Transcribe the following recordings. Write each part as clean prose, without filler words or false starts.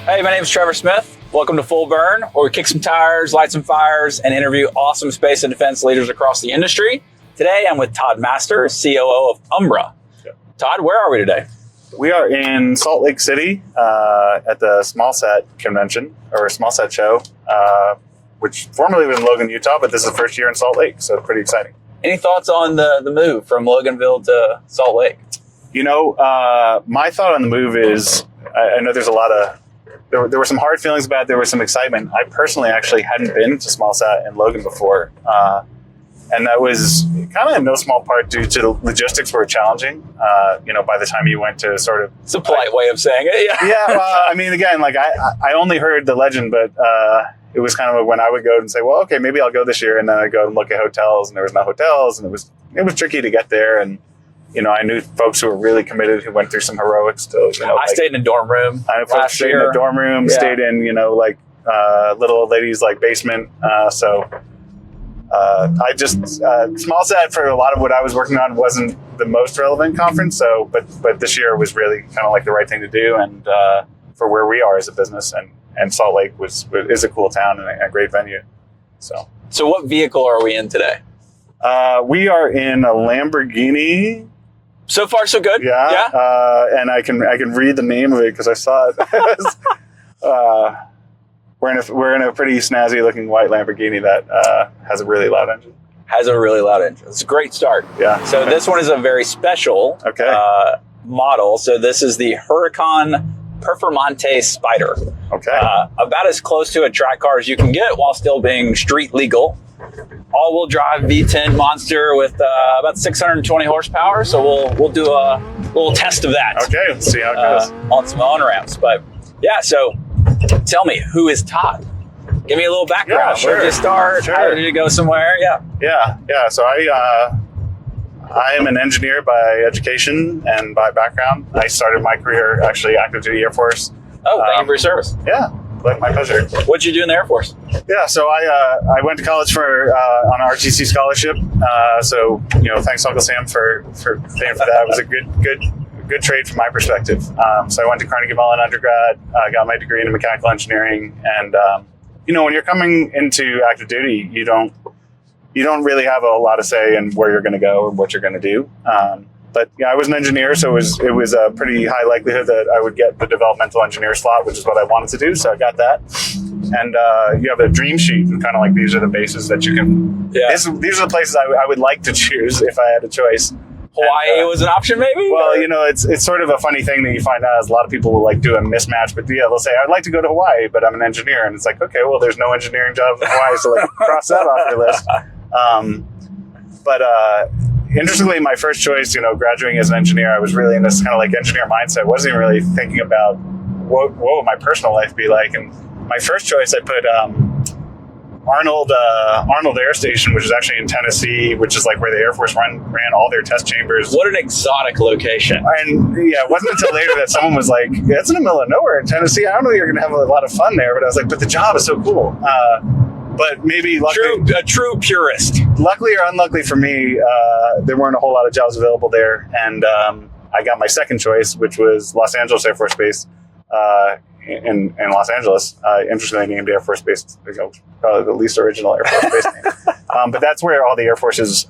Hey, my name is Trevor Smith. Welcome to Full Burn, where we kick some tires, light some fires, and interview awesome space and defense leaders across the industry. Today, I'm with Todd Master, COO of Umbra. Yep. Todd, where are we today? We are in Salt Lake City at the SmallSat convention, or SmallSat show, which formerly was in Logan, Utah, but this is the first year in Salt Lake, so pretty exciting. Any thoughts on the move from Loganville to Salt Lake? You know, my thought on the move is, I know there's a lot of, there were some hard feelings about it, there was some excitement. I personally actually hadn't been to SmallSat in Logan before, and that was kind of in no small part due to the logistics were challenging. By the time you went to sort of... It's a polite way of saying it, yeah. Yeah, I mean, again, like I only heard the legend, but it was kind of when I would go and say, well, okay, maybe I'll go this year, and then I'd go and look at hotels, and there was no hotels, and it was tricky to get there, and I knew folks who were really committed who went through some heroics. I stayed in a dorm room. I folks stayed in a dorm room, stayed in, little old ladies like basement. I just SmallSat for a lot of what I was working on wasn't the most relevant conference. So, but this year was really kind of like the right thing to do, and for where we are as a business, and Salt Lake is a cool town and a great venue. So what vehicle are we in today? We are in a Lamborghini. So far, so good. Yeah. And I can read the name of it because I saw it. We're in a pretty snazzy looking white Lamborghini that has a really loud engine. It's a great start. Yeah. So this one is a very special model. So this is the Huracán Performante Spider. Okay. About as close to a track car as you can get while still being street legal. All-wheel drive V10 monster with about 620 horsepower. So we'll do a little test of that. Okay, let's see how it goes. On some on-ramps. But yeah, so tell me, who is Todd? Give me a little background. Yeah, sure. Where did you start? Sure. How did you go somewhere? Yeah. So I am an engineer by education and by background. I started my career actually active duty Air Force. Oh, thank you for your service. Yeah. My pleasure. What'd you do in the Air Force? Yeah, so I went to college on an RTC scholarship. Thanks Uncle Sam for paying for that. It was a good trade from my perspective. So I went to Carnegie Mellon undergrad, got my degree in mechanical engineering, and when you're coming into active duty, you don't really have a lot of say in where you're going to go or what you're going to do. But yeah, I was an engineer, so it was a pretty high likelihood that I would get the developmental engineer slot, which is what I wanted to do. So I got that. And you have a dream sheet, and kind of like these are the bases that you can. Yeah. These are the places I would like to choose if I had a choice. Hawaii was an option, maybe. Well, it's sort of a funny thing that you find out is a lot of people will like do a mismatch. But yeah, they'll say I'd like to go to Hawaii, but I'm an engineer, and it's like, okay, well, there's no engineering jobs in Hawaii, so like cross that off your list. Interestingly, my first choice, graduating as an engineer, I was really in this kind of like engineer mindset. I wasn't even really thinking about what would my personal life be like. And my first choice, I put Arnold Air Station, which is actually in Tennessee, which is like where the Air Force ran all their test chambers. What an exotic location. And yeah, it wasn't until later that someone was like, it's in the middle of nowhere in Tennessee. I don't know you're going to have a lot of fun there. But I was like, but the job is so cool. But maybe a true purist. Luckily or unluckily for me, there weren't a whole lot of jobs available there, and I got my second choice, which was Los Angeles Air Force Base in Los Angeles. Interestingly named Air Force Base, probably the least original Air Force Base name. But that's where all the Air Forces.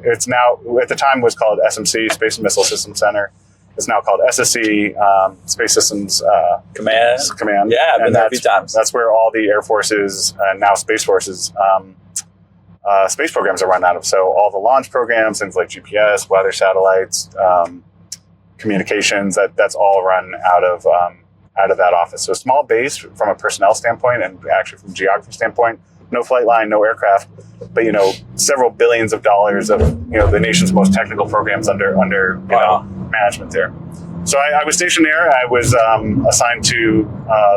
It's now at the time was called SMC, Space and Missile Systems Center. It's now called SSC, Space Systems Command. Yeah, I've been there a few times. That's where all the Air Forces and now Space Forces space programs are run out of. So all the launch programs, things like GPS, weather satellites, communications, that's all run out of that office. So a small base from a personnel standpoint and actually from a geography standpoint. No flight line, no aircraft, but several billions of dollars of the nation's most technical programs under management there. So I was stationed there. I was assigned to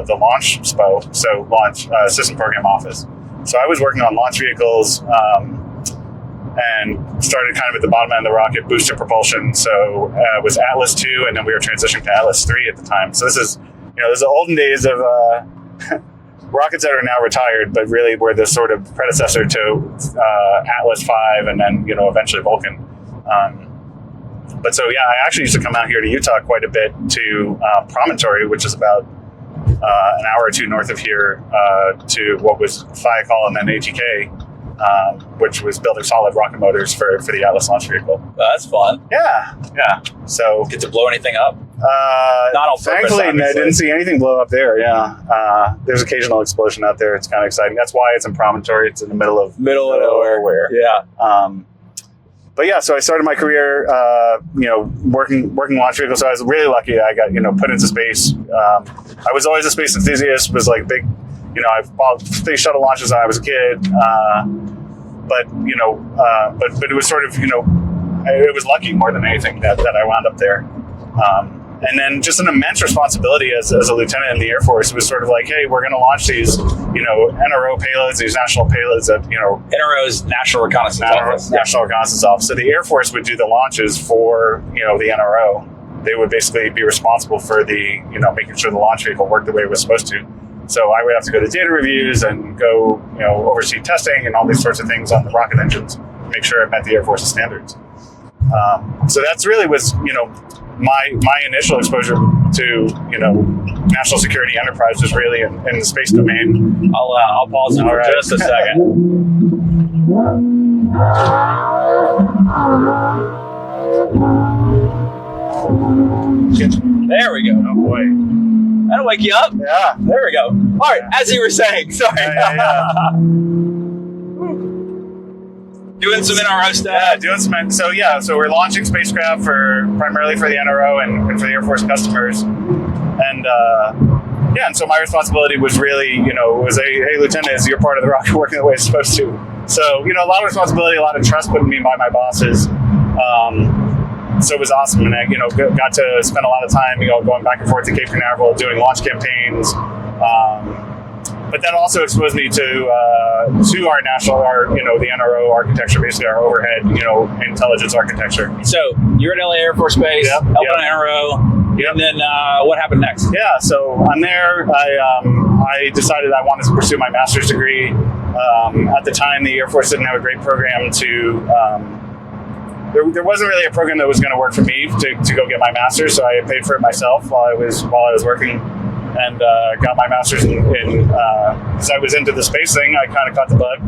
the launch SPO, so launch system program office. So I was working on launch vehicles and started kind of at the bottom end of the rocket, booster propulsion. So it was Atlas 2, and then we were transitioning to Atlas 3 at the time. So this is the olden days of rockets that are now retired, but really were the sort of predecessor to Atlas 5 and then, eventually Vulcan. But so, yeah, I actually used to come out here to Utah quite a bit to Promontory, which is about an hour or two north of here to what was Fiacol and then ATK, which was building solid rocket motors for the Atlas launch vehicle. That's fun. Yeah. So Get to blow anything up? Not on purpose, thankfully, I obviously. didn't see anything blow up there. Yeah, there's occasional explosion out there. It's kind of exciting. That's why it's in Promontory. It's in the middle of nowhere. Yeah. But yeah, so I started my career, working launch vehicles. So I was really lucky. I got put into space. I was always a space enthusiast. Was like big. I've bought space shuttle launches when I was a kid. But it was sort of it was lucky more than anything that I wound up there. And then just an immense responsibility as a lieutenant in the Air Force. It was sort of like, hey, we're going to launch these, NRO payloads, these national payloads that, NRO's National Reconnaissance Office. National Reconnaissance Office. So the Air Force would do the launches for, the NRO. They would basically be responsible for the, making sure the launch vehicle worked the way it was supposed to. So I would have to go to data reviews and go, oversee testing and all these sorts of things on the rocket engines, make sure it met the Air Force's standards. So that's really was, my initial exposure to, national security enterprise was really in the space domain. I'll pause it for just a second. There we go. Oh boy. That'll wake you up. Yeah. There we go. All right, as you were saying, sorry. Yeah. Doing some NRO stuff. Yeah, doing some. So we're launching spacecraft primarily for the NRO and for the Air Force customers, and and so my responsibility was really, was hey, Lieutenant, you're part of the rocket working the way it's supposed to. So a lot of responsibility, a lot of trust put in me by my bosses. So it was awesome, and I got to spend a lot of time going back and forth to Cape Canaveral doing launch campaigns. But that also exposed me to our the NRO architecture, basically our overhead, intelligence architecture. So you're at LA Air Force Base, helping on NRO, and then what happened next? Yeah, so I'm there. I decided I wanted to pursue my master's degree. At the time, the Air Force didn't have a great program to. There wasn't really a program that was going to work for me to go get my master's, so I paid for it myself while I was working. And got my master's in because I was into the space thing. I kind of caught the bug.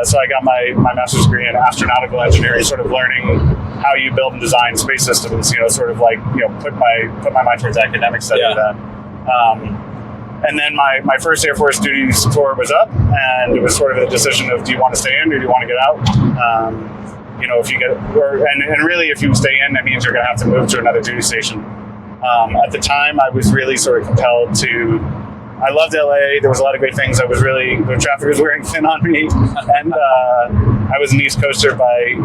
So I got my master's degree in astronautical engineering, sort of learning how you build and design space systems, sort of like, put my mind towards academic study of that. And then my first Air Force duty tour was up, and it was sort of a decision of, do you want to stay in or do you want to get out? If you and really if you stay in, that means you're going to have to move to another duty station. At the time, I was really sort of compelled to. I loved LA. There was a lot of great things. The traffic was wearing thin on me, and I was an East Coaster by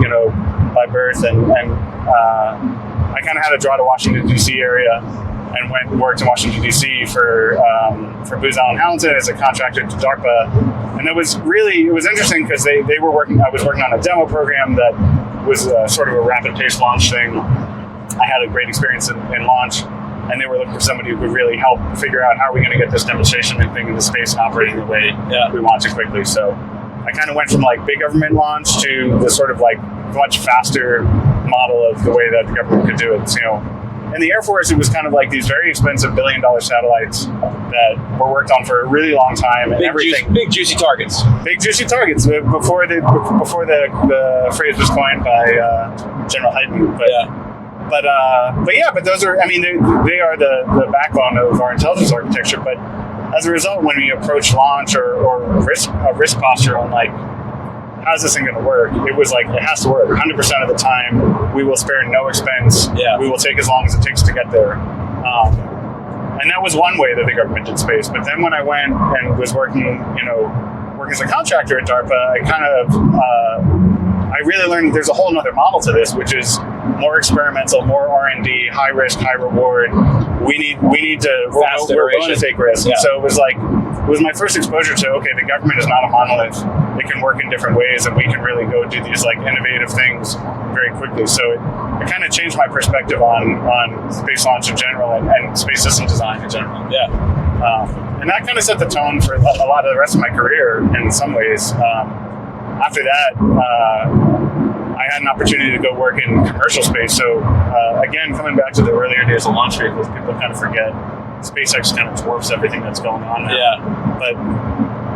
birth, and I kind of had a draw to Washington D.C. area, and went and worked in Washington D.C. for Booz Allen Hamilton as a contractor to DARPA, and it was interesting because they were working. I was working on a demo program that was sort of a rapid pace launch thing. I had a great experience in launch, and they were looking for somebody who could really help figure out how are we going to get this demonstration thing into space and operating the way we want to quickly. So I kind of went from like big government launch to the sort of like much faster model of the way that the government could do it. In the Air Force, it was kind of like these very expensive $1 billion satellites that were worked on for a really long time, and big juicy targets. Big juicy targets before the phrase was coined by General Hyten. But those are, they are the backbone of our intelligence architecture. But as a result, when we approach launch or risk posture on like, how's this thing going to work? It was like, it has to work 100% of the time. We will spare no expense. Yeah. We will take as long as it takes to get there. And that was one way that the government did space. But then when I went and was working as a contractor at DARPA, I really learned there's a whole other model to this, which is more experimental, more R&D, high risk, high reward. We need to, we're willing to take risks. Yeah. So it was my first exposure to, okay, the government is not a monolith. It can work in different ways, and we can really go do these like innovative things very quickly. So it kind of changed my perspective on space launch in general and space system design in general. Yeah. And that kind of set the tone for a lot of the rest of my career in some ways. After that, I had an opportunity to go work in commercial space. So again, coming back to the earlier days of launch vehicles, people kind of forget. SpaceX kind of dwarfs everything that's going on now. Yeah. But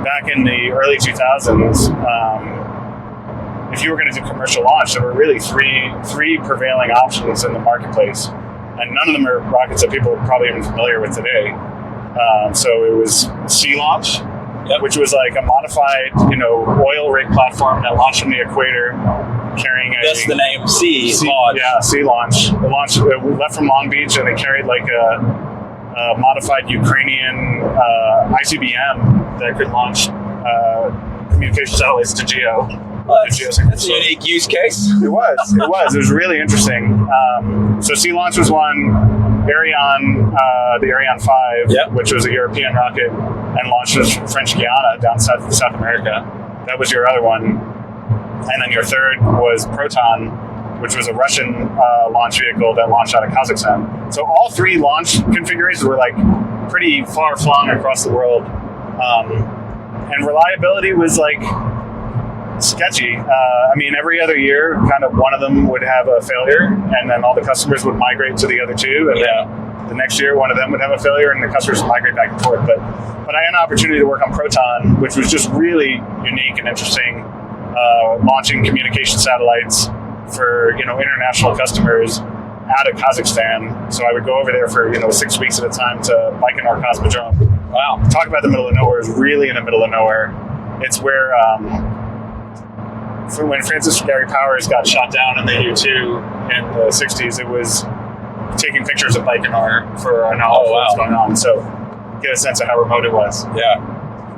back in the early 2000s, if you were going to do commercial launch, there were really three prevailing options in the marketplace, and none of them are rockets that people are probably even familiar with today. So it was sea launch, which was like a modified, oil rig platform that launched from the equator, carrying That's the name, Sea Launch. Yeah, Sea Launch. It left from Long Beach, and it carried like a modified Ukrainian ICBM that could launch communication satellites to GEO. Well, that's a unique use case. It was really interesting. So Sea Launch was one. The Ariane 5, which was a European rocket, and launched from French Guiana down South America. That was your other one. And then your third was Proton, which was a Russian launch vehicle that launched out of Kazakhstan. So all three launch configurations were like pretty far flung across the world. And reliability was like sketchy. Every other year, kind of one of them would have a failure, and then all the customers would migrate to the other two, and then the next year, one of them would have a failure, and the customers would migrate back and forth. But I had an opportunity to work on Proton, which was just really unique and interesting, launching communication satellites for international customers out of Kazakhstan. So I would go over there for 6 weeks at a time to Baikonur Cosmodrome. Wow! Talk about the middle of nowhere. It's really in the middle of nowhere. It's where when Francis Gary Powers got shot down in the U-2 in the 60s, it was taking pictures of Baikonur for an hour what's going on. So get a sense of how remote it was. Yeah.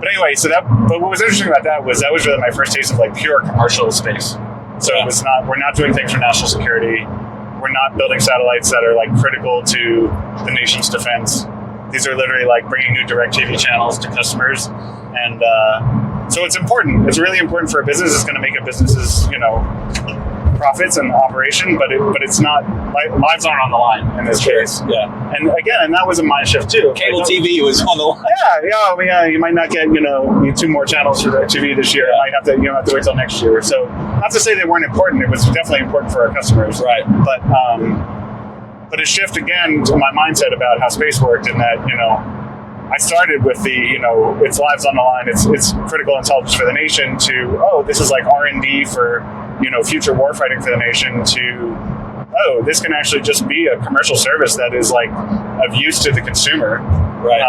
But anyway, but what was interesting about that was really my first taste of like pure commercial space. So we're not doing things for national security. We're not building satellites that are like critical to the nation's defense. These are literally like bringing new direct TV channels to customers. And so it's important. It's really important for a business. It's going to make a business's, profits and operation, but it's not, lives aren't on the line in this case. Yeah. And again, that was a mind shift too. Cable TV was on the line. Yeah. You might not get, two more channels for direct TV this year. You have to wait till next year. So not to say they weren't important. It was definitely important for our customers. Right. But a shift again to my mindset about how space worked, in that, I started with the, it's lives on the line, it's critical intelligence for the nation, to, this is like R&D for, future warfighting for the nation, to, this can actually just be a commercial service that is like of use to the consumer. Right.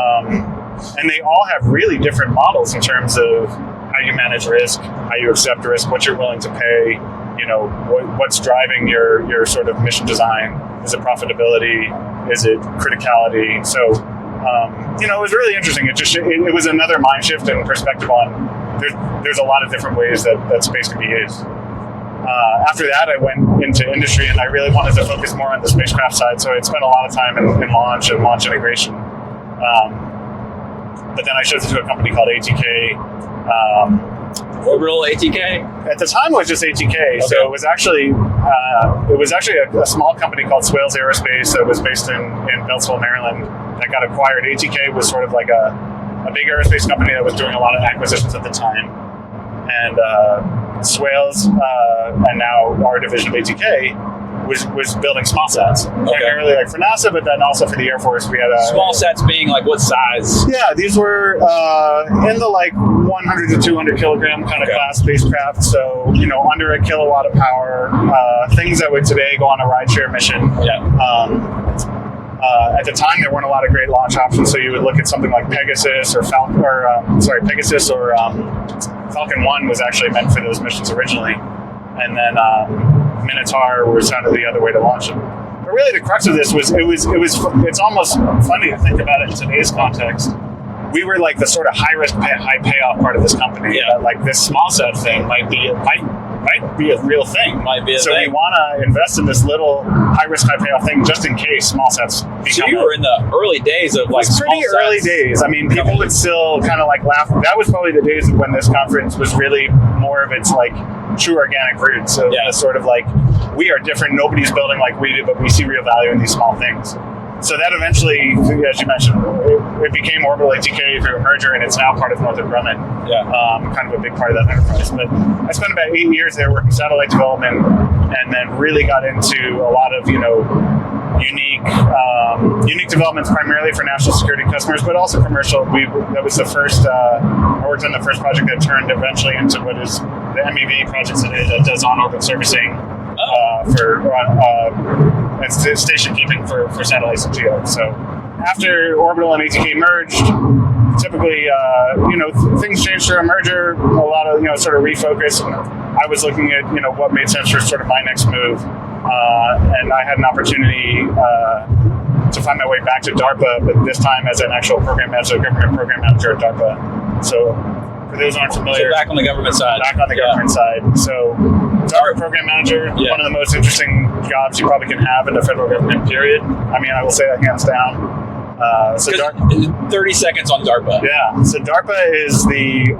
And they all have really different models in terms of how you manage risk, how you accept risk, what you're willing to pay, what's driving your sort of mission design. Is it profitability? Is it criticality? So, it was really interesting. It was another mind shift and perspective on there's a lot of different ways that space can be used. After that, I went into industry, and I really wanted to focus more on the spacecraft side. So I spent a lot of time in launch and launch integration. But then I shifted to a company called ATK. Orbital ATK? At the time, it was just ATK. Okay. So it was actually a small company called Swales Aerospace that was based in Beltsville, Maryland, that got acquired. ATK was sort of like a big aerospace company that was doing a lot of acquisitions at the time. And Swales, and now our division of ATK, was building SmallSats. Primarily like for NASA, but then also for the Air Force. We had SmallSats being like what size? Yeah, these were in the like 100 to 200 kilogram kind of class spacecraft. So, under a kilowatt of power, things that would today go on a rideshare mission. Yeah. At the time, there weren't a lot of great launch options. So you would look at something like Pegasus or Falcon 1 was actually meant for those missions originally. And then Minotaur was kind of the other way to launch them. But really, the crux of this was it's almost funny to think about it in today's context. We were like the sort of high risk, high payoff part of this company. Yeah. That, like this SmallSat thing might be a real thing. So we want to invest in this little high risk, high payoff thing just in case SmallSats become. So you were in the early days of like pretty early days. I mean, people would still kind of like laugh. That was probably the days when this conference was really more of its like true organic roots. So sort of like, we are different. Nobody's building like we do, but we see real value in these small things. So that eventually, as you mentioned, it became Orbital ATK through a merger, and it's now part of Northrop Grumman. Yeah. Kind of a big part of that enterprise. But I spent about 8 years there working satellite development, and then really got into a lot of, unique developments primarily for national security customers, but also commercial. That was the first. I worked on the first project that turned eventually into what is the MEV project today that does on-orbit servicing and station keeping for satellites and GEO. So after Orbital and ATK merged, typically, things changed through a merger. A lot of sort of refocus. And I was looking at what made sense for sort of my next move. And I had an opportunity to find my way back to DARPA, but this time as an actual program manager, government program manager at DARPA. So for those who aren't familiar, so back on the government side. Back on the government side. So DARPA program manager, one of the most interesting jobs you probably can have in the federal government, period. I mean, I will say that hands down. 30 seconds on DARPA. Yeah. So DARPA is the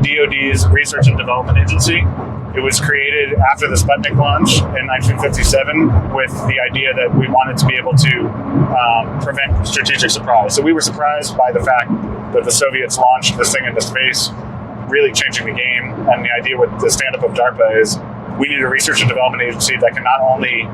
DoD's research and development agency. It was created after the Sputnik launch in 1957 with the idea that we wanted to be able to prevent strategic surprise. So we were surprised by the fact that the Soviets launched this thing into space, really changing the game. And the idea with the stand-up of DARPA is we need a research and development agency that can not only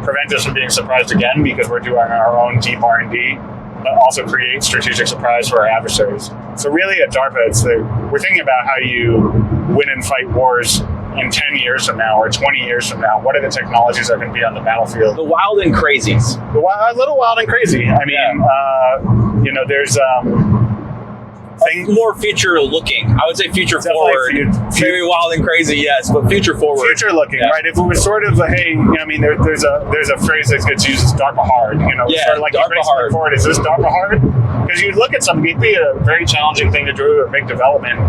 prevent us from being surprised again because we're doing our own deep R&D, but also create strategic surprise for our adversaries. So really at DARPA, we're thinking about how you win and fight wars in 10 years from now or 20 years from now. What are the technologies that are going to be on the battlefield? The wild and crazies. A little wild and crazy. I mean, there's... more future looking. I would say future forward. Maybe wild and crazy, yes, but future forward. Future looking, right? If it was sort of there's a phrase that gets used as DARPA hard. Sort of like DARPA hard. Forward. Is this DARPA hard? Because you look at something, it'd be a very challenging thing to do, a big development.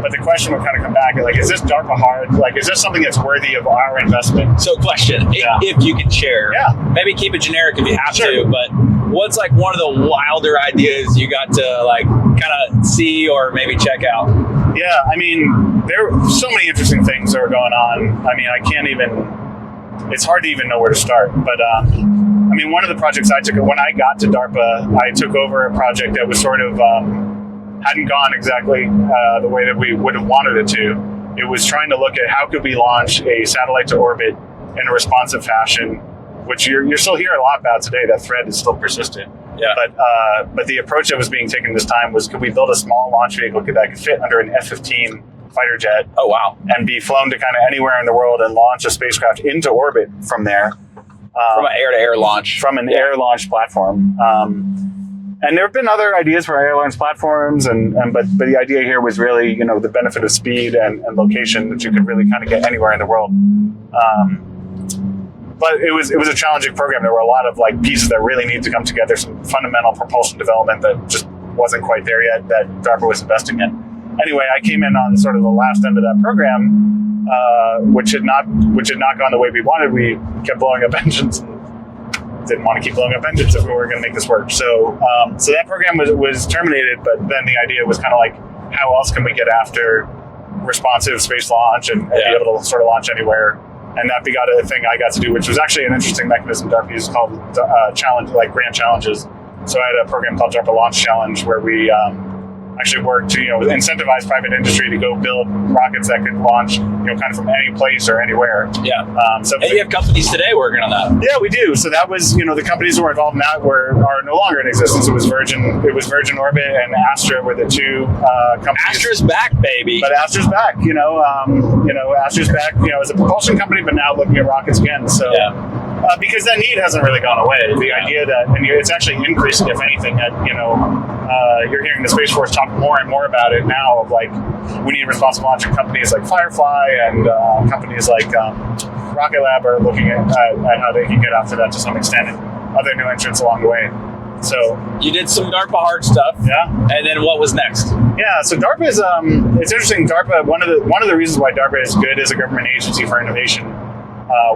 But the question would kind of come back, like, is this DARPA hard? Like, is this something that's worthy of our investment? So question, if you can share, maybe keep it generic if you have to, but what's like one of the wilder ideas you got to like kind of see or maybe check out? Yeah, I mean, there are so many interesting things that are going on. I mean, it's hard to even know where to start. But I mean, one of the projects I took, when I got to DARPA, I took over a project that was sort of, hadn't gone exactly the way that we would have wanted it to. It was trying to look at how could we launch a satellite to orbit in a responsive fashion, which you're still hearing a lot about today. That thread is still persistent. Yeah. But the approach that was being taken this time was, could we build a small launch vehicle that could fit under an F-15 fighter jet? Oh, wow. And be flown to kind of anywhere in the world and launch a spacecraft into orbit from there. From an air-to-air launch. From an air launch platform. And there have been other ideas for air launch platforms, but the idea here was really, the benefit of speed and location that you could really kind of get anywhere in the world. But it was a challenging program. There were a lot of like pieces that really need to come together, some fundamental propulsion development that just wasn't quite there yet that DARPA was investing in. Anyway, I came in on sort of the last end of that program, which had not gone the way we wanted. We kept blowing up engines and didn't want to keep blowing up engines if we were going to make this work. So that program was terminated, but then the idea was kind of like, how else can we get after responsive space launch and be able to sort of launch anywhere? And that begot a thing I got to do, which was actually an interesting mechanism DARPA uses called challenge, like grant challenges. So I had a program called DARPA Launch Challenge where we actually worked to incentivize private industry to go build rockets that could launch kind of from any place or anywhere. Yeah. And you have companies today working on that. Yeah, we do. So that was the companies who were involved in that are no longer in existence. It was Virgin Orbit and Astra were the two companies. Astra's back, baby. But Astra's back. Astra's back. As a propulsion company, but now looking at rockets again. So. Yeah. Because that need hasn't really gone away. The idea that, and it's actually increasing, if anything, that, you're hearing the Space Force talk more and more about it now of like, we need responsible launch, and companies like Firefly and companies like Rocket Lab are looking at how they can get after that to some extent, and other new entrants along the way. So you did some DARPA hard stuff. Yeah. And then what was next? Yeah, so DARPA is, it's interesting. DARPA, one of the reasons why DARPA is good as a government agency for innovation,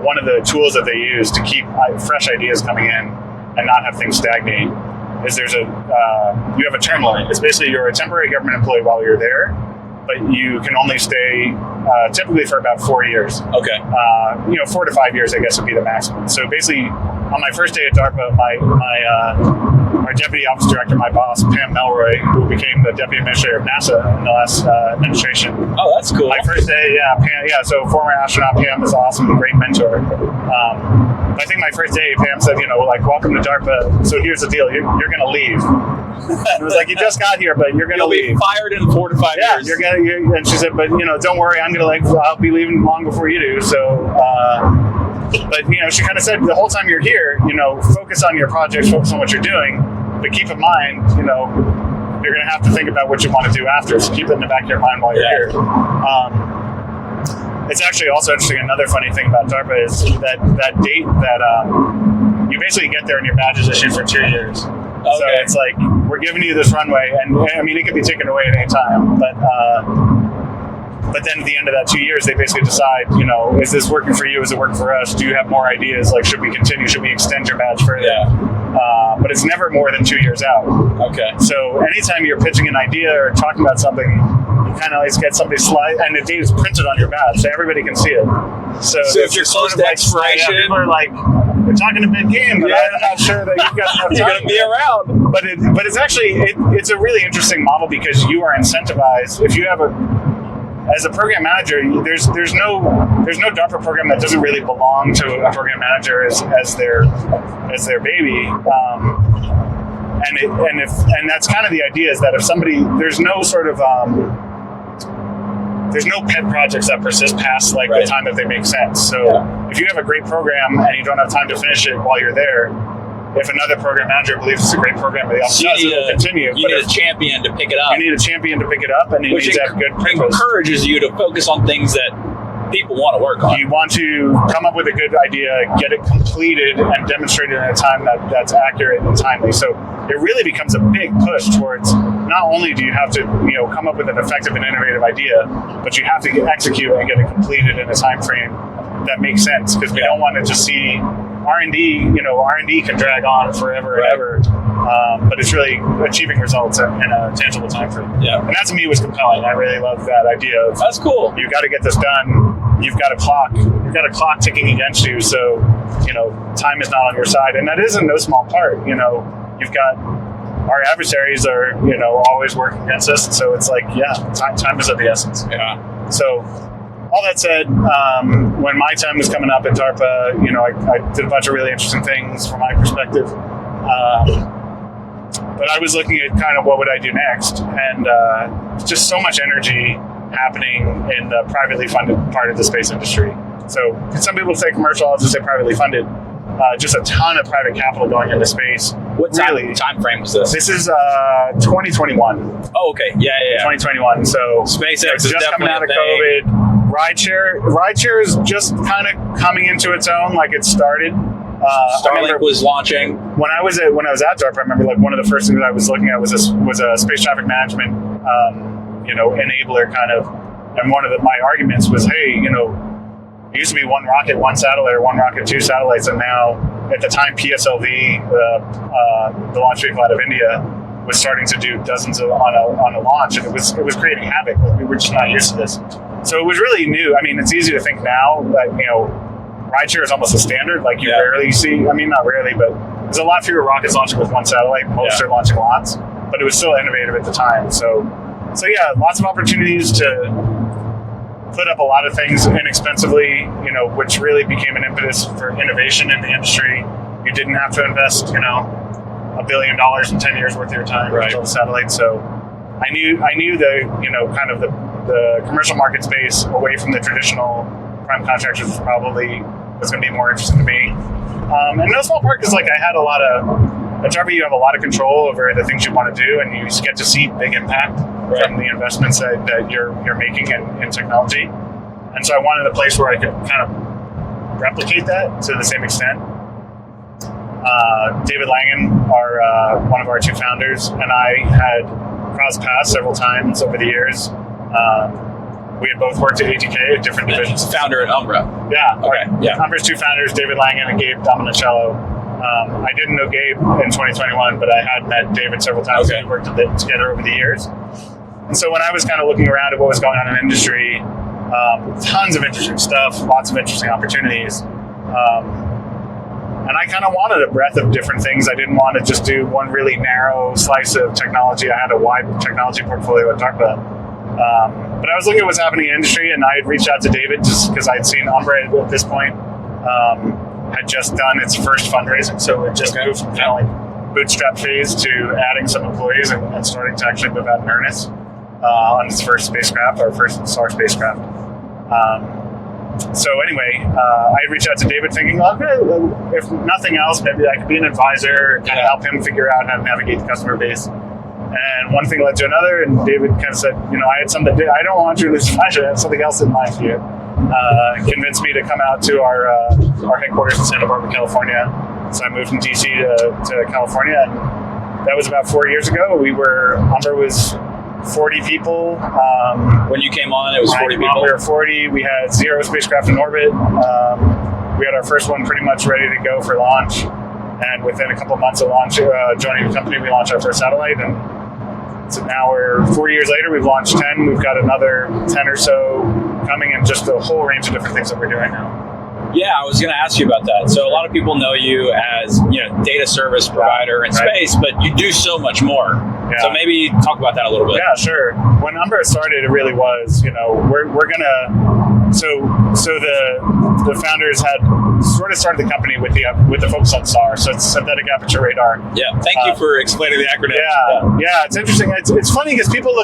one of the tools that they use to keep fresh ideas coming in and not have things stagnate is you have a term limit. It's basically you're a temporary government employee while you're there, but you can only stay typically for about 4 years. Okay. 4 to 5 years, I guess, would be the maximum. So basically, on my first day at DARPA, my deputy office director, my boss, Pam Melroy, who became the deputy administrator of NASA in the last administration. Oh, that's cool. My first day, Pam, so former astronaut Pam is awesome, great mentor. I think my first day, Pam said, welcome to DARPA. So here's the deal, you're going to leave. It was like, you just got here, but you're going to leave. You'll be fired in 4 to 5 years. And she said, but don't worry, I'll be leaving long before you do. So, but she kind of said the whole time you're here, focus on your projects, focus on what you're doing, but keep in mind, you're going to have to think about what you want to do after. So keep it in the back of your mind while you're here. It's actually also interesting. Another funny thing about DARPA is that date that you basically get there and your badge is issued for 2 years. Okay. So it's like, we're giving you this runway, and I mean, it could be taken away at any time, but then at the end of that 2 years, they basically decide, is this working for you? Is it working for us? Do you have more ideas? Like, should we continue? Should we extend your badge further? Yeah. But it's never more than 2 years out. Okay. So anytime you're pitching an idea or talking about something, you kind of always get somebody slide, and the date is printed on your badge, so everybody can see it. So if you're close to expiration, people are like, we're talking a big game, but I'm not sure that you've got enough time. You're going to be around. But it's actually, it's a really interesting model because you are incentivized. If you have as a program manager, there's no DARPA program that doesn't really belong to a program manager as their baby. And that's kind of the idea, is that if somebody, there's no sort of there's no pet projects that persist past the time that they make sense. So if you have a great program and you don't have time to finish it while you're there, if another program manager believes it's a great program, but they also will continue. You need a champion to pick it up. You need a champion to pick it up, and you need to have good purpose. Encourages you to focus on things that people want to work on. You want to come up with a good idea, get it completed, and demonstrate it in a time that's accurate and timely. So it really becomes a big push towards, not only do you have to come up with an effective and innovative idea, but you have to execute and get it completed in a time frame that makes sense, because we don't want to just see R&D. R&D can drag on forever and ever, but it's really achieving results in a tangible time frame. Yeah, and that to me was compelling. I really love that idea of, that's cool. You got to get this done. You've got a clock ticking against you, so time is not on your side, and that is in no small part. You've got our adversaries are always working against us, and so it's like, time is of the essence. Yeah. So all that said, when my time was coming up at DARPA, I did a bunch of really interesting things from my perspective, but I was looking at kind of what would I do next, and just so much energy happening in the privately funded part of the space industry. So some people say commercial, I'll just say privately funded. Just a ton of private capital going into space. What time frame was this? This is 2021. Oh, okay. Yeah. 2021. So SpaceX is just coming out of COVID. Rideshare is just kind of coming into its own, like it started. Starlink was launching. When I was at DARPA, I remember one of the first things I was looking at was a space traffic management enabler kind of, and one of my arguments was, hey, it used to be one rocket, one satellite, or one rocket, two satellites, and now at the time PSLV, the launch vehicle out of India, was starting to do dozens on a launch, and it was creating havoc. We were just not used to this, so it was really new. I mean, it's easy to think now that rideshare is almost a standard. Like you rarely see. I mean, not rarely, but there's a lot fewer rockets launching with one satellite. Most are launching lots, but it was still innovative at the time. So yeah, lots of opportunities to put up a lot of things inexpensively, which really became an impetus for innovation in the industry. You didn't have to invest, $1 billion in 10 years worth of your time to build a satellite. So I knew the, kind of the commercial market space away from the traditional prime contractors was going to be more interesting to me. And no small part because I had at DARPA you have a lot of control over the things you want to do, and you get to see big impact from the investments that you're making in technology. And so I wanted a place where I could kind of replicate that to the same extent. David Langen, one of our two founders, and I had crossed paths several times over the years. We had both worked at ATK at different divisions. Founder at Umbra. Yeah. Okay. Yeah. Umbra's two founders, David Langen and Gabe Dominicello. I didn't know Gabe in 2021, but I had met David several times. We worked together over the years. And so when I was kind of looking around at what was going on in the industry, Tons of interesting stuff, lots of interesting opportunities. And I kind of wanted a breadth of different things. I didn't want to just do one really narrow slice of technology. I had a wide technology portfolio at DARPA. But I was looking at what's happening in the industry, and I had reached out to David just because I'd seen Umbra at this point had just done its first fundraising. So it just moved from kind of like bootstrap phase to adding some employees and starting to actually move out in earnest on its first spacecraft, our first SAR spacecraft. So anyway, I reached out to David thinking, okay, if nothing else, maybe I could be an advisor, kind of help him figure out how to navigate the customer base. And one thing led to another, and David kind of said, I had something to do. I don't want you to lose advisor. I have something else in mind for you. Convinced me to come out to our headquarters in Santa Barbara, California. So I moved from DC to California, and that was about 4 years ago. Umbra was 40 people. When you came on, it was 40 people? We were 40. We had 0 spacecraft in orbit. We had our first one pretty much ready to go for launch. And within a couple of months of launch, joining the company, we launched our first satellite. And so now 4 years later, we've launched 10. We've got another 10 or so coming, and just a whole range of different things that we're doing now. Yeah, I was going to ask you about that. So a lot of people know you as data service provider in space, but you do so much more. Yeah. So maybe talk about that a little bit. Yeah, sure. When Umbra started, it really was, we're gonna. So the founders had sort of started the company with the focus on SAR, so it's synthetic aperture radar. Yeah. Thank you for explaining the acronym. Yeah. It's interesting. It's funny because people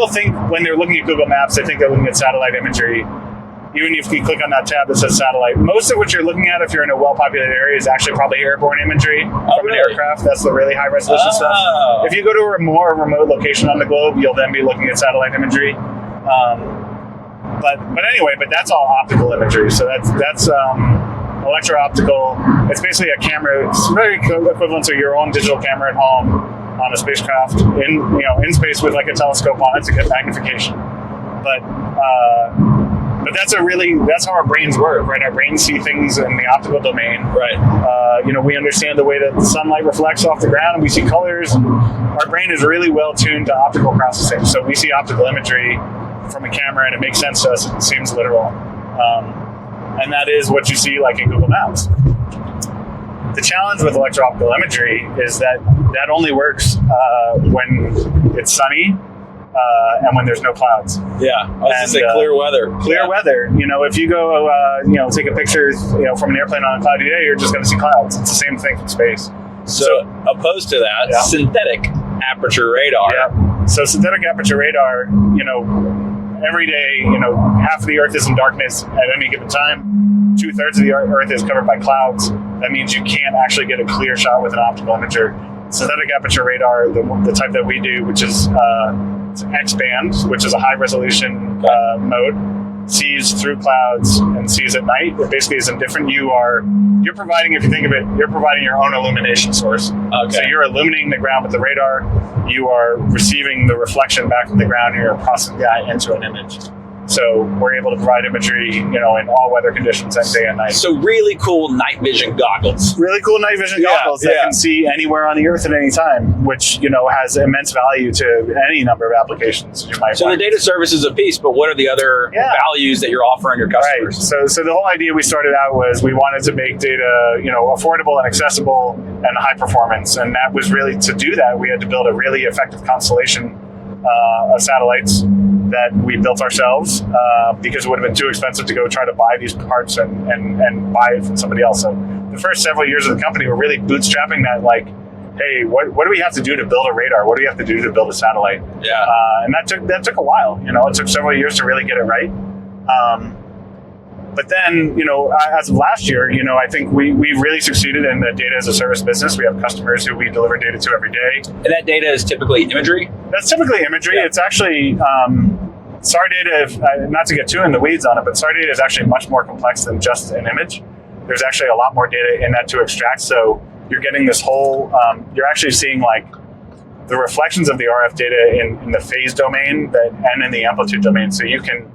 think when they're looking at Google Maps, they think they're looking at satellite imagery. Even if you click on that tab that says satellite, most of what you're looking at if you're in a well-populated area is actually probably airborne imagery from an aircraft. That's the really high-resolution stuff. If you go to a more remote location on the globe, you'll then be looking at satellite imagery. But that's all optical imagery. So that's electro-optical. It's basically a camera. It's very equivalent to your own digital camera at home on a spacecraft in space with like a telescope on it to get magnification. But that's how our brains work, right? Our brains see things in the optical domain. Right. We understand the way that the sunlight reflects off the ground, and we see colors. Our brain is really well tuned to optical processing. So we see optical imagery from a camera, and it makes sense to us. It seems literal. And that is what you see like in Google Maps. The challenge with electro-optical imagery is that only works when it's sunny. And when there's no clouds. Yeah, I was going to say clear weather. Clear weather. If you go, take a picture, from an airplane on a cloudy day, you're just going to see clouds. It's the same thing from space. So opposed to that, synthetic aperture radar. Yeah. So synthetic aperture radar, every day, half of the Earth is in darkness at any given time. 2/3 of the Earth is covered by clouds. That means you can't actually get a clear shot with an optical imager. Synthetic aperture radar, the type that we do, which is X-band, which is a high-resolution mode, sees through clouds and sees at night. It basically is indifferent. You're providing, if you think of it, you're providing your own illumination source. Okay. So you're illuminating the ground with the radar. You are receiving the reflection back from the ground, and you're processing that into an image. So we're able to provide imagery, in all weather conditions and day and night. So really cool night vision goggles. Really cool night vision goggles that can see anywhere on the Earth at any time, which, has immense value to any number of applications you might want. The data service is a piece, but what are the other values that you're offering your customers? Right. So the whole idea we started out was we wanted to make data, affordable and accessible and high performance. And that was really, to do that, we had to build a really effective constellation of satellites that we built ourselves because it would have been too expensive to go try to buy these parts and buy it from somebody else. So the first several years of the company were really bootstrapping that, like, hey, what do we have to do to build a radar? What do we have to do to build a satellite? Yeah. And that took a while. It took several years to really get it right. But then, as of last year, I think we really succeeded in the data as a service business. We have customers who we deliver data to every day. And that data is typically imagery? That's typically imagery. Yeah. It's actually, SAR data, not to get too in the weeds on it, but SAR data is actually much more complex than just an image. There's actually a lot more data in that to extract. So you're getting this whole, you're actually seeing like the reflections of the RF data in the phase domain and in the amplitude domain. So you can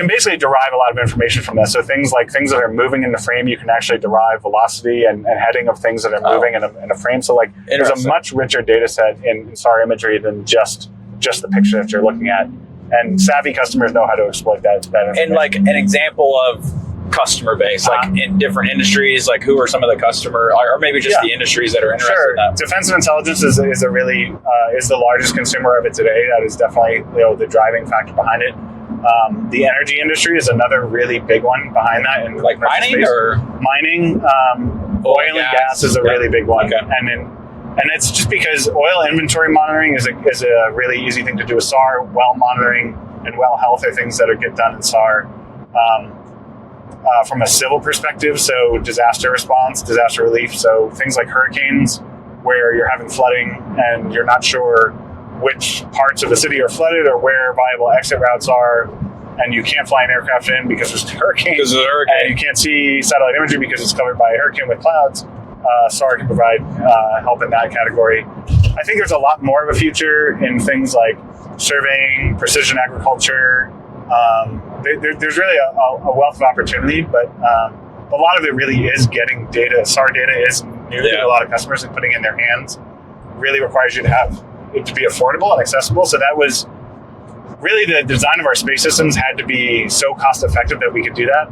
basically derive a lot of information from that. So things that are moving in the frame, you can actually derive velocity and heading of things that are moving in a frame. So there's a much richer data set in SAR imagery than just the picture that you're looking at. and savvy customers know how to exploit that information. And like an example of customer base, like in different industries, like who are some of the customer, or maybe just the industries that are interested in that? Defense and intelligence is a really is the largest consumer of it today. That is definitely the driving factor behind it. The energy industry is another really big one behind that, and like mining or mining, oil and gas is a really big one, and it's just because oil inventory monitoring is a really easy thing to do with SAR. Well monitoring and well health are things that get done in SAR. From a civil perspective, so disaster response, disaster relief, so things like hurricanes where you're having flooding and you're not sure which parts of the city are flooded or where viable exit routes are, and you can't fly an aircraft in because there's a hurricane, and you can't see satellite imagery because it's covered by a hurricane with clouds. SAR can provide help in that category. I think there's a lot more of a future in things like surveying, precision agriculture. There's really a wealth of opportunity, but a lot of it really is getting data. SAR data is new to a lot of customers, and putting it in their hands really requires you to have it to be affordable and accessible. So that was really the design of our space systems had to be so cost effective that we could do that.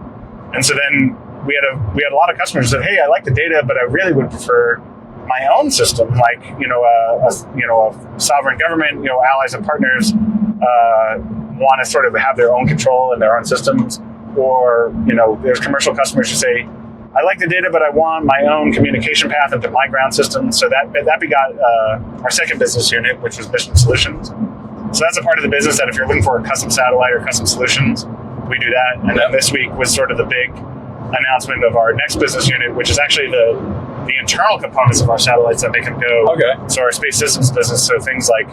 And so then we had a lot of customers who said, "Hey, I like the data, but I really would prefer my own system, like a sovereign government, allies and partners want to sort of have their own control and their own systems." Or there's commercial customers who say, "I like the data, but I want my own communication path into my ground system." So that begot our second business unit, which was Mission Solutions. So that's a part of the business that if you're looking for a custom satellite or custom solutions, we do that. And then this week was sort of the big announcement of our next business unit, which is actually the internal components of our satellites that they can go. Okay. So our space systems business, so things like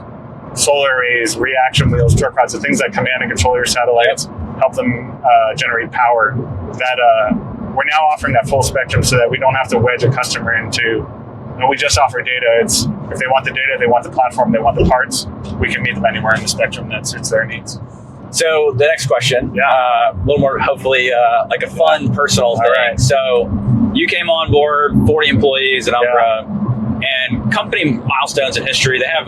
solar arrays, reaction wheels, torque rods, so things that command and control your satellites, help them generate power. That we're now offering that full spectrum so that we don't have to wedge a customer into, we just offer data. It's if they want the data, they want the platform, they want the parts, we can meet them anywhere in the spectrum that suits their needs. So the next question, a little more hopefully like a fun personal thing. Right. So you came on board, 40 employees at Umbra, and company milestones in history, they have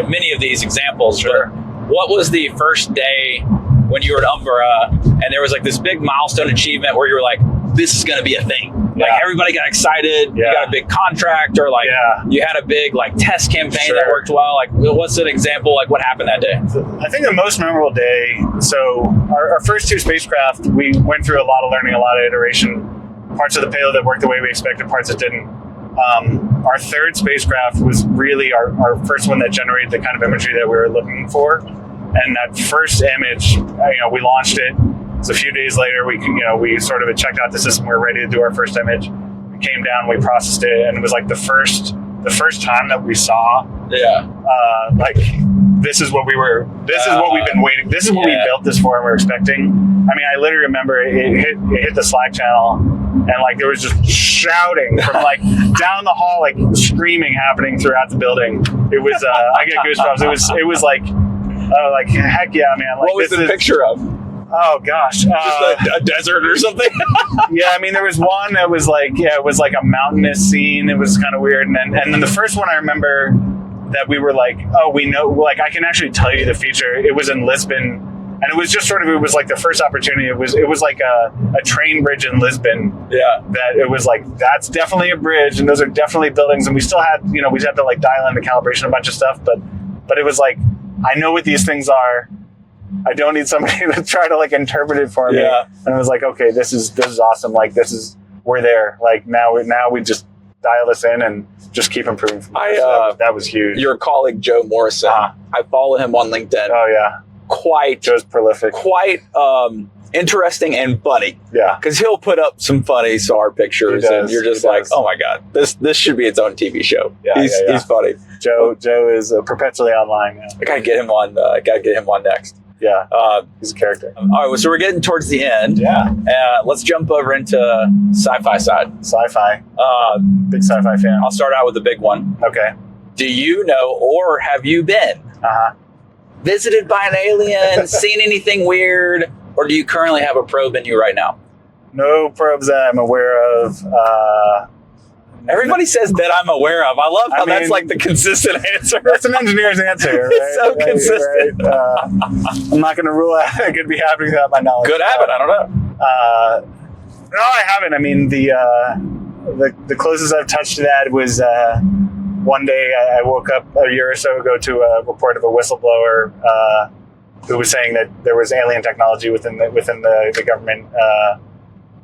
many of these examples. Sure. What was the first day when you were at Umbra and there was like this big milestone achievement where you were like, this is going to be a thing? Like everybody got excited, you got a big contract, or like you had a big like test campaign that worked well. Like what's an example, like what happened that day? I think the most memorable day, so our first two spacecraft, we went through a lot of learning, a lot of iteration, parts of the payload that worked the way we expected, parts that didn't. Our third spacecraft was really our first one that generated the kind of imagery that we were looking for. And that first image, we launched it. So a few days later, we sort of checked out the system. We were ready to do our first image. We came down, we processed it, and it was like the first time that we saw, like this is what we've been waiting. This is what we built this for, and we were expecting. I mean, I literally remember it hit the Slack channel, and like there was just shouting from like down the hall, like screaming happening throughout the building. It was I get goosebumps. It was like, oh, like heck yeah, man! Like, what was the picture of? Oh gosh, just a desert or something. Yeah, I mean there was one that was like it was like a mountainous scene. It was kind of weird, and then the first one I remember that we were like, oh, we know, like I can actually tell you the feature. It was in Lisbon, and it was just sort of it was like the first opportunity. It was like a train bridge in Lisbon. Yeah, that it was like that's definitely a bridge, and those are definitely buildings, and we still had we had to like dial in the calibration, a bunch of stuff, but it was like I know what these things are. I don't need somebody to try to like interpret it for me. Yeah. And I was like, okay, this is awesome. Like we're there. Like now we just dial this in and just keep improving. So that was huge. Your colleague Joe Morrison, I follow him on LinkedIn. Oh yeah. Joe's prolific. Quite interesting and funny. Yeah. Because he'll put up some funny SAR pictures and you're just like, oh my God, this should be its own TV show. Yeah, he's funny. Joe is perpetually online. Yeah. I gotta get him on next. Yeah, he's a character. All right, so we're getting towards the end. Yeah. Let's jump over into sci-fi side. Sci-fi. Big sci-fi fan. I'll start out with the big one. Okay. Do you know, or have you been visited by an alien, seen anything weird, or do you currently have a probe in you right now? No probes that I'm aware of. Everybody says that I'm aware of. I love how that's like the consistent answer. That's an engineer's answer. Right? It's so consistent. Right? I'm not going to rule out it could be happening without my knowledge. Good habit. I don't know. No, I haven't. I mean, the closest I've touched to that was one day I woke up a year or so ago to a report of a whistleblower who was saying that there was alien technology within the government.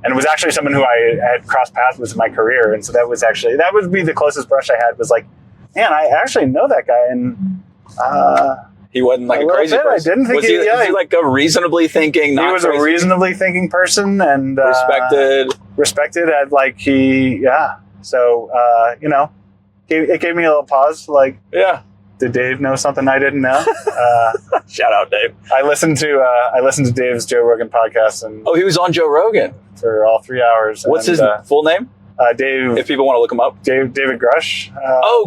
And it was actually someone who I had crossed paths with in my career. And so that would be the closest brush I had, was like, man, I actually know that guy. And he wasn't like a crazy person. I didn't think was he like a reasonably thinking, not he was crazy? A reasonably thinking person and respected at like So, it gave me a little pause. Like, yeah. Did Dave know something I didn't know? Shout out, Dave. I listened to Dave's Joe Rogan podcast, and he was on Joe Rogan for all 3 hours. What's his full name? Dave. If people want to look him up, David Grush.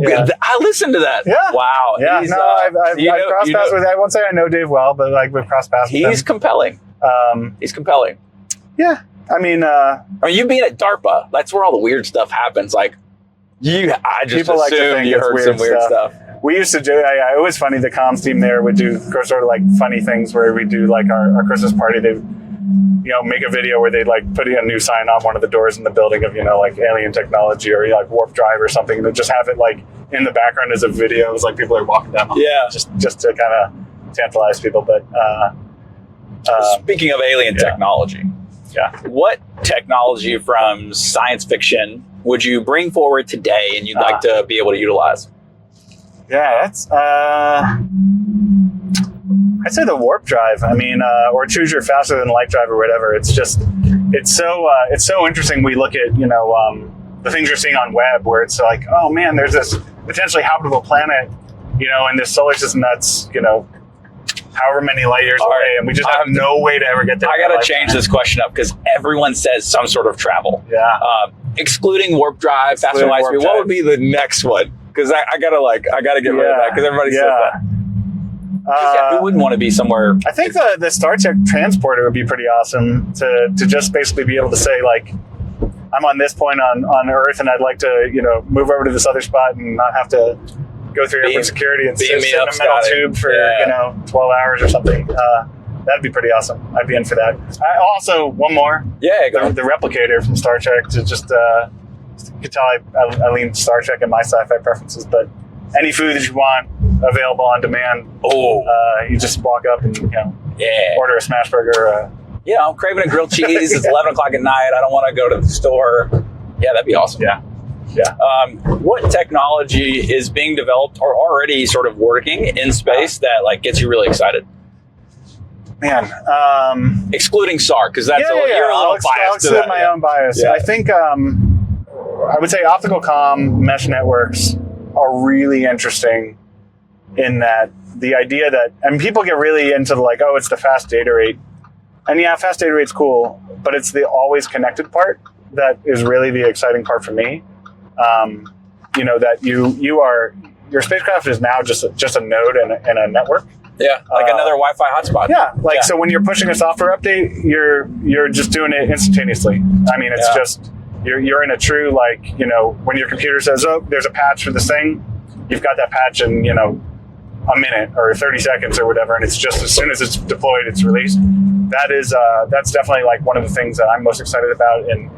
Good. I listened to that. Yeah. Wow. Yeah. I've crossed paths with. I won't say I know Dave well, but like we've crossed paths. with him. He's compelling. He's compelling. Yeah. I mean, you being at DARPA, that's where all the weird stuff happens. Like, I just people like to assumed think you heard some weird stuff. We used to do, it was funny, the comms team there would do sort of like funny things where we do like our Christmas party. They'd, make a video where they'd like put a new sign on one of the doors in the building of, like alien technology or like warp drive or something, and just have it like in the background as a video. It was like people are walking down. Yeah. Just to kind of tantalize people. But speaking of alien technology, what technology from science fiction would you bring forward today and you'd like to be able to utilize? Yeah, that's I'd say the warp drive. I mean, or choose your faster than light drive or whatever. It's so interesting. We look at the things you're seeing on web where it's like, oh man, there's this potentially habitable planet, in this solar system that's however many light years away, and we just have no way to ever get there. I got to change this question up because everyone says some sort of travel. Yeah. Excluding warp drive, faster than light speed. What would be the next one? Because I gotta get rid of that because everybody says that. Who wouldn't want to be somewhere? I think the Star Trek transporter would be pretty awesome to just basically be able to say like, I'm on this point on Earth and I'd like to move over to this other spot and not have to go through airport security and sit in a metal tube for 12 hours or something. That'd be pretty awesome. I'd be in for that. Also, one more. Yeah, the replicator from Star Trek to just. You can tell I lean Star Trek in my sci-fi preferences, but any food that you want available on demand. You just walk up and order a smash burger. I'm craving a grilled cheese. It's 11 o'clock at night. I don't want to go to the store. Yeah, that'd be awesome. Yeah. What technology is being developed or already sort of working in space that like gets you really excited? Man, excluding SAR, because that's you're a little biased. I'll exclude my own bias. I think I would say optical comm mesh networks are really interesting in that the idea that, and people get really into like, oh, it's the fast data rate. And fast data rate's cool, but it's the always connected part that is really the exciting part for me. That your spacecraft is now just a node and a network. Yeah, like another Wi-Fi hotspot. Yeah, so when you're pushing a software update, you're just doing it instantaneously. I mean, it's just you're in a true when your computer says, oh, there's a patch for this thing, you've got that patch in a minute or 30 seconds or whatever, and it's just as soon as it's deployed, it's released. That's definitely like one of the things that I'm most excited about in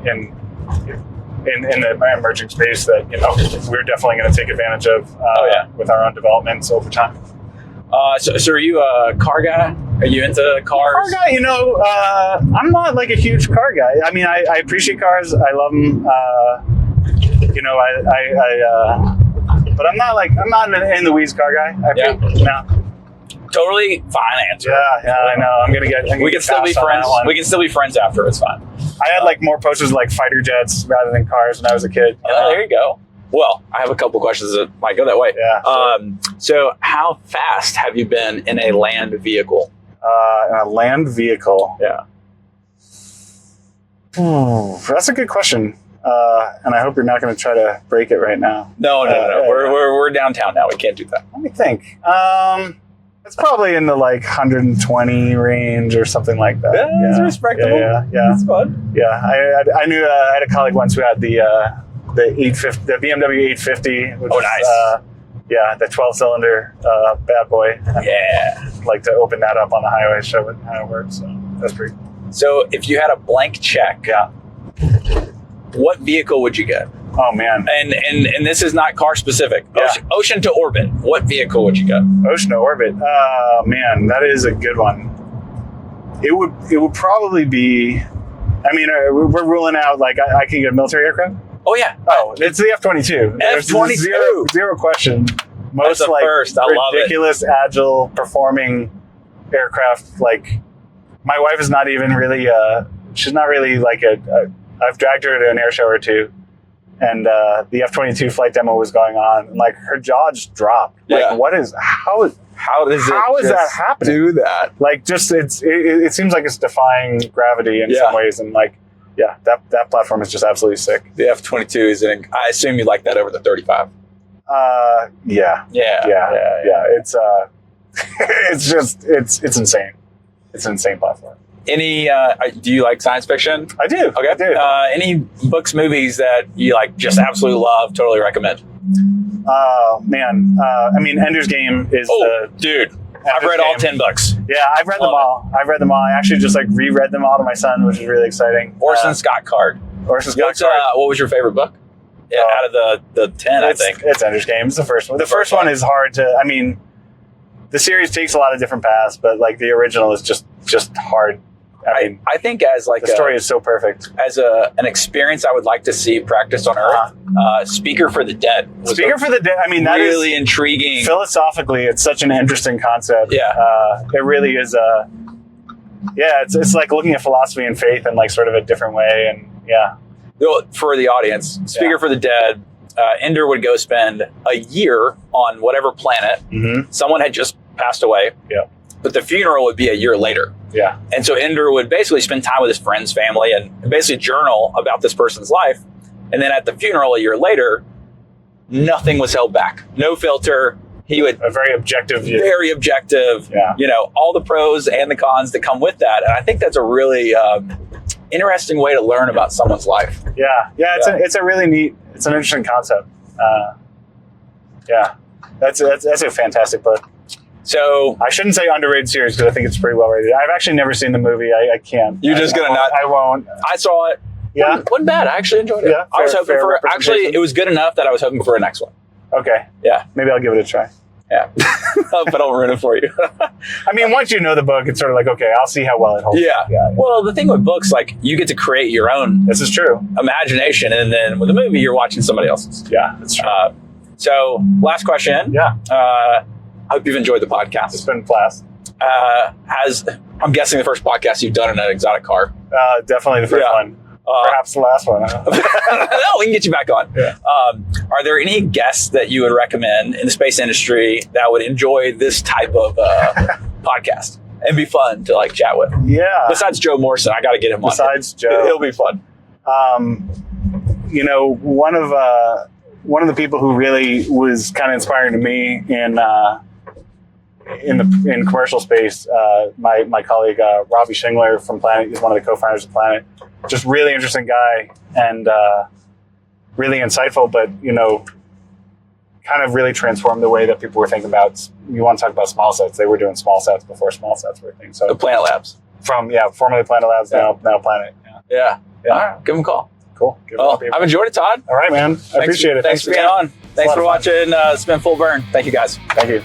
the emerging space that we're definitely going to take advantage of with our own developments over time. So are you a car guy? Are you into cars? Car guy, I'm not like a huge car guy. I mean, I appreciate cars. I love them. But I'm not in the weeds car guy. No. Totally fine answer. Yeah, I know. We can still be friends. We can still be friends after. It's fine. I had like more posters like fighter jets rather than cars when I was a kid. There you go. Well, I have a couple questions that might go that way. Yeah. Sure. So how fast have you been in a land vehicle? In a land vehicle? Yeah. That's a good question. And I hope you're not going to try to break it right now. No. We're downtown now. We can't do that. Let me think. It's probably in the 120 range or something like that. Yeah, it's respectable. Yeah. That's fun. Yeah, I knew I had a colleague once who had the the BMW 850. Which Oh, is, nice. yeah, the 12-cylinder bad boy. Yeah. I'd like to open that up on the highway, show it how it works. So that's pretty cool. So if you had a blank check, Yeah. what vehicle would you get? Oh man. And this is not car specific. Yeah. Ocean to orbit. What vehicle would you get? Ocean to orbit. Man, that is a good one. It would probably be. I mean, we're ruling out like I can get a military aircraft. Oh yeah. Oh, it's the F-22. There's F-22. Zero question. Most That's a like first. I love it. ridiculous, agile, performing aircraft. Like my wife is not even really. She's not really like I've dragged her to an air show or two, and the F-22 flight demo was going on, and like her jaw just dropped. Like, Yeah. what is how is that happening? Do that. Like, just it seems like it's defying gravity in some ways, and like, yeah, that platform is just absolutely sick. The F-22 is I assume you like that over the 35. Yeah. It's it's insane. It's an insane platform. Any? Do you like science fiction? I do. Okay. I do. Any books, movies that you like, just absolutely love, totally recommend? Man. I mean, Ender's Game is dude. I've read all 10 books. Yeah, I've read them all. I actually just like reread them all to my son, which is really exciting. Orson Scott Card. What was your favorite book? Yeah, out of the 10, I think. It's Ender's Game. It's the first one. The first one is hard to. I mean, the series takes a lot of different paths, but like the original is just hard. I think as like the story is so perfect. As an experience I would like to see practiced on Earth. Speaker for the Dead. Speaker for the Dead. I mean, that is really intriguing. Philosophically, it's such an interesting concept. Yeah. It really is it's like looking at philosophy and faith in like sort of a different way, and yeah. For the audience, Speaker for the Dead, Ender would go spend a year on whatever planet. Mm-hmm. Someone had just passed away. Yeah. But the funeral would be a year later. Yeah. And so Ender would basically spend time with his friends, family, and basically journal about this person's life. And then at the funeral a year later, nothing was held back. No filter. He would... A very objective view. Very objective. Yeah. You know, all the pros and the cons that come with that. And I think that's a really interesting way to learn about someone's life. Yeah. It's a really neat... It's an interesting concept. Yeah. That's a fantastic book. So I shouldn't say underrated series because I think it's pretty well rated. I've actually never seen the movie. I can't. You're just gonna not. I won't. I saw it. Yeah, wasn't bad. I actually enjoyed it. Yeah, I was hoping for. Actually, it was good enough that I was hoping for a next one. Okay. Yeah. Maybe I'll give it a try. Yeah. But I'll ruin it for you. I mean, once you know the book, it's sort of like, okay, I'll see how well it holds. Yeah. Well, the thing with books, like, you get to create your own. This is true. Imagination, and then with a movie, you're watching somebody else's. Yeah, that's true. So, last question. Yeah. I hope you've enjoyed the podcast. It's been a blast. As I'm guessing the first podcast you've done in an exotic car. Definitely the first one. Perhaps the last one. No, we can get you back on. Yeah. Are there any guests that you would recommend in the space industry that would enjoy this type of podcast and be fun to like chat with? Yeah. Besides Joe Morrison, I got to get him on. Besides Joe, he'll be fun. You know, one of the people who really was kind of inspiring to me in commercial space, my colleague Robbie Shingler from Planet. He's one of the co-founders of Planet. Just really interesting guy and really insightful, but you know, kind of really transformed the way that people were thinking about. You want to talk about SmallSats? They were doing SmallSats before SmallSats were a thing. So the Planet Labs. Formerly Planet Labs, now Planet. Yeah. All right, give him a call. Cool. I've enjoyed it, Todd. All right, man. I appreciate it. Thanks for being on. Thanks for watching Spin Full Burn. Thank you, guys. Thank you.